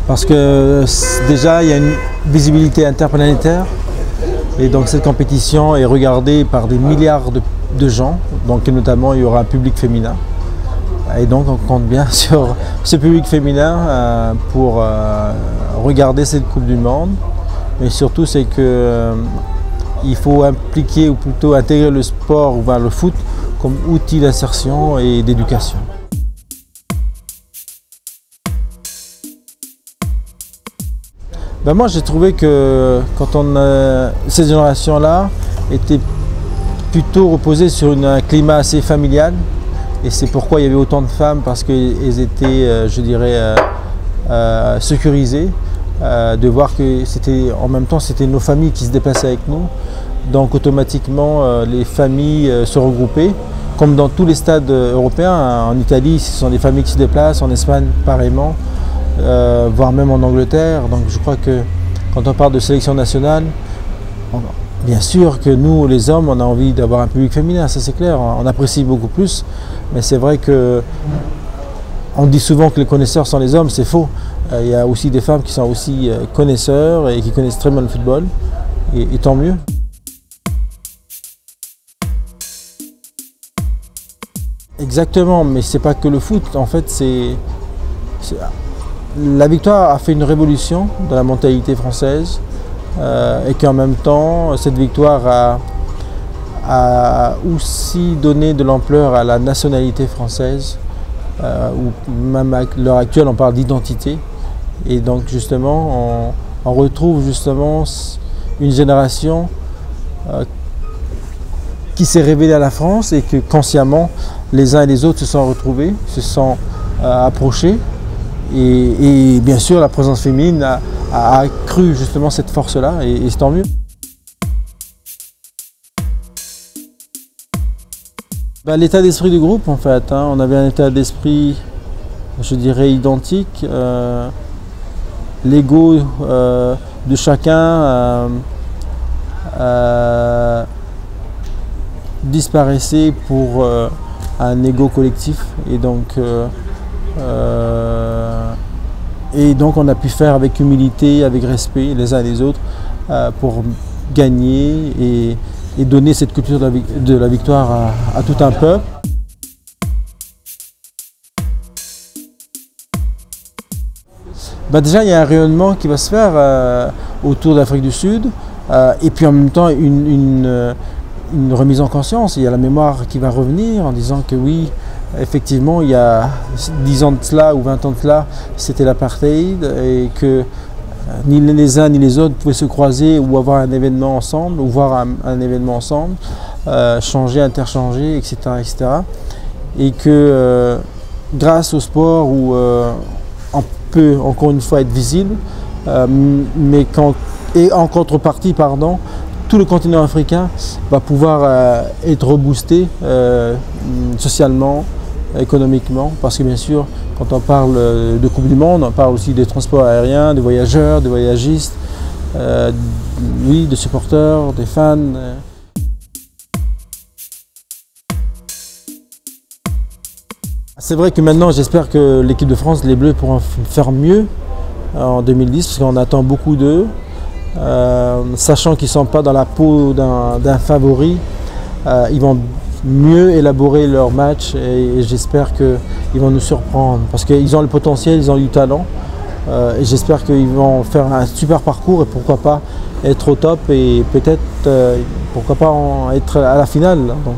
Parce que déjà, il y a une visibilité interplanétaire et donc cette compétition est regardée par des milliards de gens, donc notamment il y aura un public féminin. Et donc on compte bien sur ce public féminin pour regarder cette Coupe du Monde. Mais surtout c'est que il faut impliquer ou plutôt intégrer le sport ou le foot comme outil d'insertion et d'éducation. Moi j'ai trouvé que quand cette génération-là était plutôt reposée sur un climat assez familial. Et c'est pourquoi il y avait autant de femmes, parce qu'elles étaient, je dirais, sécurisées, de voir que en même temps c'était nos familles qui se déplaçaient avec nous. Donc automatiquement les familles se regroupaient, comme dans tous les stades européens. En Italie, ce sont des familles qui se déplacent, en Espagne pareillement, voire même en Angleterre. Donc je crois que quand on parle de sélection nationale, bien sûr que nous, les hommes, on a envie d'avoir un public féminin, ça c'est clair, on apprécie beaucoup plus, mais c'est vrai que on dit souvent que les connaisseurs sont les hommes, c'est faux. Il y a aussi des femmes qui sont aussi connaisseurs et qui connaissent très bien le football, et tant mieux. Exactement, mais c'est pas que le foot, en fait la victoire a fait une révolution dans la mentalité française. Et qu'en même temps, cette victoire a aussi donné de l'ampleur à la nationalité française, où même à l'heure actuelle on parle d'identité. Et donc justement, on retrouve justement une génération qui s'est révélée à la France et que consciemment, les uns et les autres se sont retrouvés, se sont approchés. Et bien sûr, la présence féminine a accru justement cette force-là, et c'est tant mieux. L'état d'esprit du groupe, en fait, on avait un état d'esprit, je dirais, identique. L'ego de chacun disparaissait pour un ego collectif, et donc on a pu faire avec humilité, avec respect les uns et les autres pour gagner et donner cette culture de la victoire à tout un peuple. Déjà il y a un rayonnement qui va se faire autour de l'Afrique du Sud, et puis en même temps une remise en conscience. Il y a la mémoire qui va revenir en disant que oui, effectivement, il y a 10 ans de cela ou 20 ans de cela, c'était l'apartheid, et que ni les uns ni les autres pouvaient se croiser ou avoir un événement ensemble, ou voir un événement ensemble, changer, interchanger, etc. etc. Et que grâce au sport, où on peut encore une fois être visible, et en contrepartie, tout le continent africain va pouvoir être reboosté socialement, économiquement, parce que bien sûr, quand on parle de Coupe du Monde, on parle aussi des transports aériens, des voyageurs, des voyagistes, oui, des supporters, des fans. C'est vrai que maintenant, j'espère que l'équipe de France, les Bleus, pourront faire mieux en 2010, parce qu'on attend beaucoup d'eux. Sachant qu'ils ne sont pas dans la peau d'un favori, ils vont mieux élaborer leur match, et j'espère qu'ils vont nous surprendre, parce qu'ils ont le potentiel, ils ont du talent, et j'espère qu'ils vont faire un super parcours et pourquoi pas être au top, et peut-être pourquoi pas être à la finale. Donc,